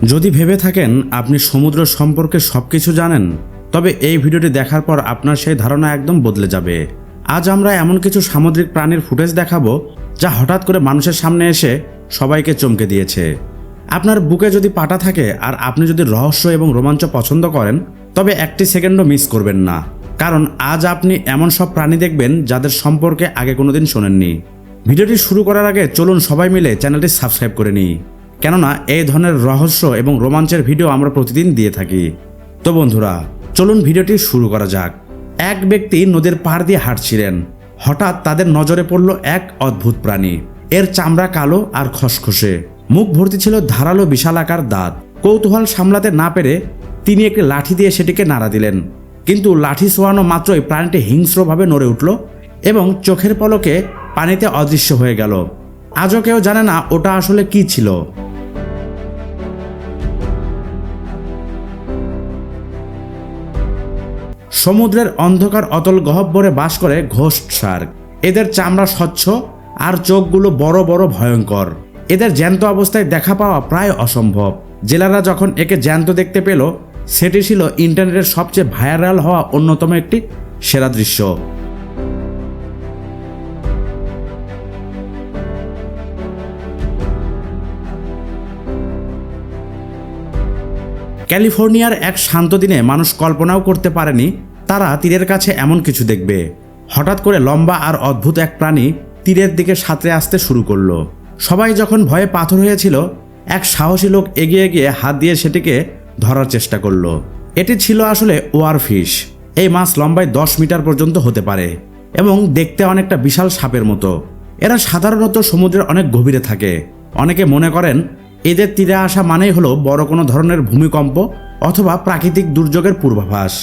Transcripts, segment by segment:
যদি ভেবে থাকেন আপনি সমুদ্র সম্পর্কে সবকিছু জানেন, তবে এই ভিডিওটি দেখার পর আপনার সেই ধারণা একদম বদলে যাবে। আজ আমরা এমন কিছু সামুদ্রিক প্রাণীর ফুটেজ দেখাবো যা হঠাৎ করে মানুষের সামনে এসে সবাইকে চমকে দিয়েছে। আপনার বুকে যদি পাটা থাকে আর আপনি যদি রহস্য এবং রোমাঞ্চ পছন্দ করেন, তবে একটি সেকেন্ডও মিস করবেন না, কারণ আজ আপনি এমন সব প্রাণী দেখবেন যাদের সম্পর্কে আগে কোনোদিন শোনেননি। ভিডিওটি শুরু করার আগে চলুন সবাই মিলে চ্যানেলটি সাবস্ক্রাইব করে নিই, কেননা এই ধরনের রহস্য এবং রোমাঞ্চের ভিডিও আমরা প্রতিদিন দিয়ে থাকি। তো বন্ধুরা, চলুন ভিডিওটি শুরু করা যাক। এক ব্যক্তি নদীর পাড় দিয়ে হাঁটছিলেন। হঠাৎ তাদের নজরে পড়ল এক অদ্ভুত প্রাণী। এর চামড়া কালো আর খসখসে, মুখ ভর্তি ছিল ধারালো বিশালাকার দাঁত। কৌতূহল সামলাতে না পেরে তিনি একটি লাঠি দিয়ে সেটিকে নাড়া দিলেন, কিন্তু লাঠি ছোঁয়ানো মাত্রই প্রাণীটি হিংস্রভাবে নড়ে উঠল এবং চোখের পলকে পানিতে অদৃশ্য হয়ে গেল। আজও কেউ জানে না ওটা আসলে কি ছিল। সমুদ্রের অন্ধকার অতল গহ্বরে বাস করে ঘোস্ট শার্ক। এদের চামড়া স্বচ্ছ আর চোখগুলো বড় বড় ভয়ঙ্কর। এদের জ্যান্ত অবস্থায় দেখা পাওয়া প্রায় অসম্ভব। জেলেরা যখন একে জ্যান্ত দেখতে পেল, সেটি ছিল ইন্টারনেটের সবচেয়ে ভাইরাল হওয়া অন্যতম একটি সেরা দৃশ্য। ক্যালিফোর্নিয়ার এক শান্ত দিনে মানুষ কল্পনাও করতে পারেনি তারা তীরের কাছে এমন কিছু দেখবে। হঠাৎ করে লম্বা আর অদ্ভুত এক প্রাণী তীরের দিকে সাঁতরে আসতে শুরু করলো। সবাই যখন ভয়ে পাথর হয়েছিল, এক সাহসী লোক এগিয়ে গিয়ে হাত দিয়ে সেটিকে ধরার চেষ্টা করলো। এটি ছিল আসলে ওয়ারফিশ। এই মাছ লম্বায় 10 মিটার পর্যন্ত হতে পারে এবং দেখতে অনেকটা বিশাল সাপের মতো। এরা সাধারণত সমুদ্রের অনেক গভীরে থাকে। অনেকে মনে করেন এদের তীরে আসা মানেই হলো বড় কোনো ধরনের ভূমিকম্প অথবা প্রাকৃতিক দুর্যোগের পূর্বাভাস।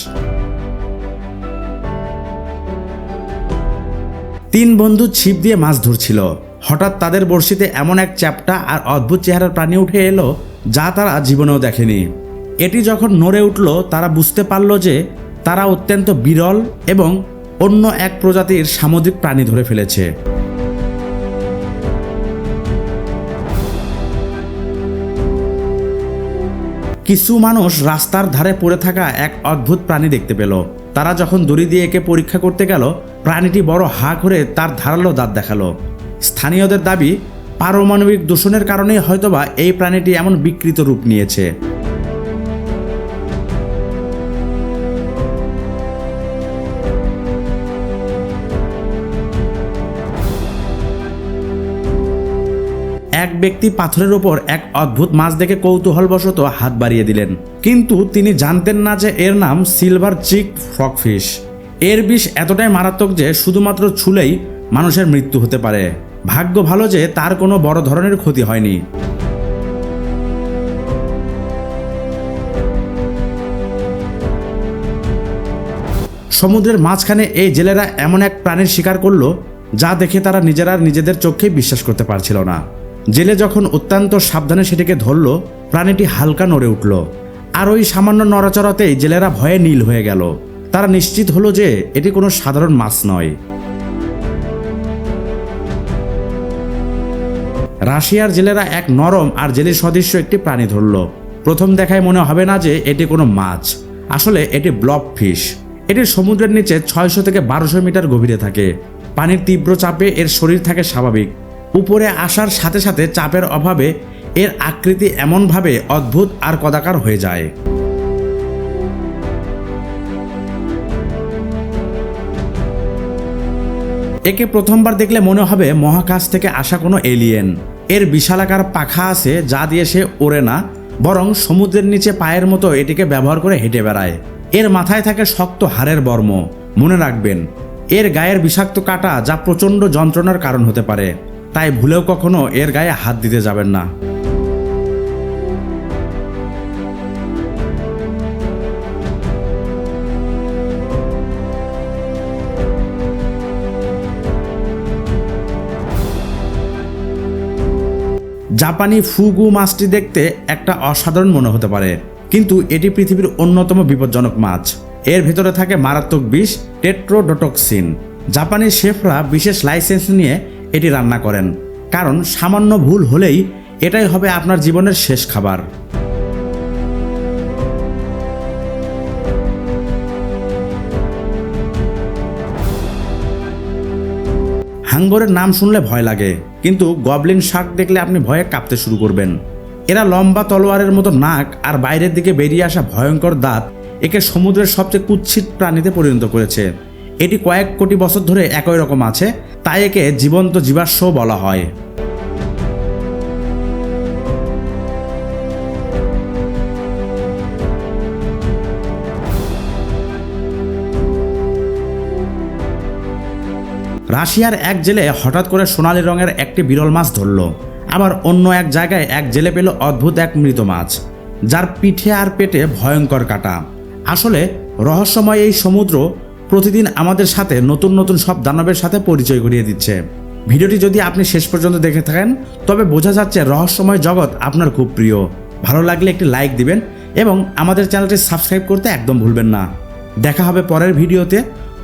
3 বন্ধু ছিপ দিয়ে মাছ ধরছিল। হঠাৎ তাদের বড়শিতে এমন এক চ্যাপ্টা আর অদ্ভুত চেহারার প্রাণী উঠে এলো যা তারা জীবনেও দেখেনি। এটি যখন নড়ে উঠল, তারা বুঝতে পারল যে তারা অত্যন্ত বিরল এবং অন্য এক প্রজাতির সামুদ্রিক প্রাণী ধরে ফেলেছে। কিছু মানুষ রাস্তার ধারে পড়ে থাকা এক অদ্ভুত প্রাণী দেখতে পেল। তারা যখন দড়ি দিয়ে একে পরীক্ষা করতে গেল, প্রাণীটি বড় হা করে তার ধারালো দাঁত দেখালো। স্থানীয়দের দাবি, পারমাণবিক দূষণের কারণেই হয়তোবা এই প্রাণীটি এমন বিকৃত রূপ নিয়েছে। এক ব্যক্তি পাথরের উপর এক অদ্ভুত মাছ দেখে কৌতূহলবশত হাত বাড়িয়ে দিলেন, কিন্তু তিনি জানতেন না যে এর নাম সিলভার চিক ফ্রগফিশ। এর বিষ এতটাই মারাত্মক যে শুধুমাত্র ছুলেই মানুষের মৃত্যু হতে পারে। ভাগ্য ভালো যে তার কোনো বড় ধরনের ক্ষতি হয়নি। সমুদ্রের মাঝখানে এই জেলেরা এমন এক প্রাণীর শিকার করলো যা দেখে তারা নিজেদের চোখেই বিশ্বাস করতে পারছিল না। জেলে যখন অত্যন্ত সাবধানে সেটিকে ধরল, প্রাণীটি হালকা নড়ে উঠল, আর ওই সামান্য নড়াচড়াতেই জেলেরা ভয়ে নীল হয়ে গেল। তারা নিশ্চিত হলো যে এটি কোনো সাধারণ মাছ নয়। রাশিয়ার জেলেরা এক নরম আর জেলির সদৃশ্য একটি প্রাণী ধরল। প্রথম দেখায় মনে হবে না যে এটি কোনো মাছ, আসলে এটি ব্লব ফিশ। এটি সমুদ্রের নিচে 600 থেকে 1200 মিটার গভীরে থাকে। পানির তীব্র চাপে এর শরীর থাকে স্বাভাবিক। উপরে আসার সাথে সাথে চাপের অভাবে এর আকৃতি এমনভাবে অদ্ভুত আর কদাকার হয়ে যায়। একে প্রথমবার দেখলে মনে হবে মহাকাশ থেকে আসা কোনো এলিয়েন। এর বিশালাকার পাখা আছে যা দিয়ে সে ওড়ে না, বরং সমুদ্রের নিচে পায়ের মতো এটিকে ব্যবহার করে হেঁটে বেড়ায়। এর মাথায় থাকে শক্ত হাড়ের বর্ম। মনে রাখবেন, এর গায়ের বিষাক্ত কাঁটা যা প্রচণ্ড যন্ত্রণার কারণ হতে পারে, তাই ভুলেও কখনো এর গায়ে হাত দিতে যাবেন না। জাপানি ফুগু মাছটি দেখতে একটা অসাধারণ মনে হতে পারে, কিন্তু এটি পৃথিবীর অন্যতম বিপজ্জনক মাছ। এর ভেতরে থাকে মারাত্মক বিষ টেট্রোডোটক্সিন। জাপানি শেফরা বিশেষ লাইসেন্স নিয়ে এটি রান্না করেন, কারণ সামান্য ভুল হলেই এটাই হবে আপনার জীবনের শেষ খাবার। হাঙ্গরের নাম শুনলে ভয় লাগে, কিন্তু গবলিন শার্ক দেখলে আপনি ভয়ে কাঁপতে শুরু করবেন। এরা লম্বা তলোয়ারের মতো নাক আর বাইরের দিকে বেরিয়ে আসা ভয়ঙ্কর দাঁত একে সমুদ্রের সবচেয়ে কুৎসিত প্রাণীতে পরিণত করেছে। এটি কয়েক কোটি বছর ধরে একই রকম আছে, তাই একে জীবন্ত জীবাশ্ম বলা হয়। রাশিয়ার এক জেলে হঠাৎ করে সোনালী রঙের একটি বিরল মাছ ধরল। আবার অন্য এক জায়গায় এক জেলে পেল অদ্ভুত এক মৃত মাছ, যার পিঠে আর পেটে ভয়ঙ্কর কাঁটা। আসলে রহস্যময় এই সমুদ্র প্রতিদিন আমাদের সাথে নতুন নতুন সব দানবের সাথে পরিচয় করিয়ে দিচ্ছে। ভিডিওটি যদি আপনি শেষ পর্যন্ত দেখে থাকেন তবে বোঝা যাচ্ছে রহস্যময় জগৎ আপনার খুব প্রিয়। ভালো লাগলে একটি লাইক দিবেন এবং আমাদের চ্যানেলটি সাবস্ক্রাইব করতে একদম ভুলবেন না। দেখা হবে পরের ভিডিওতে।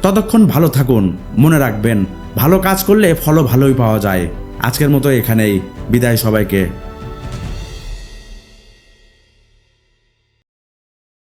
ততক্ষণ ভালো থাকুন। মনে রাখবেন, ভালো কাজ করলে ফলও ভালোই পাওয়া যায়। আজকের মতো এখানেই বিদায় সবাইকে।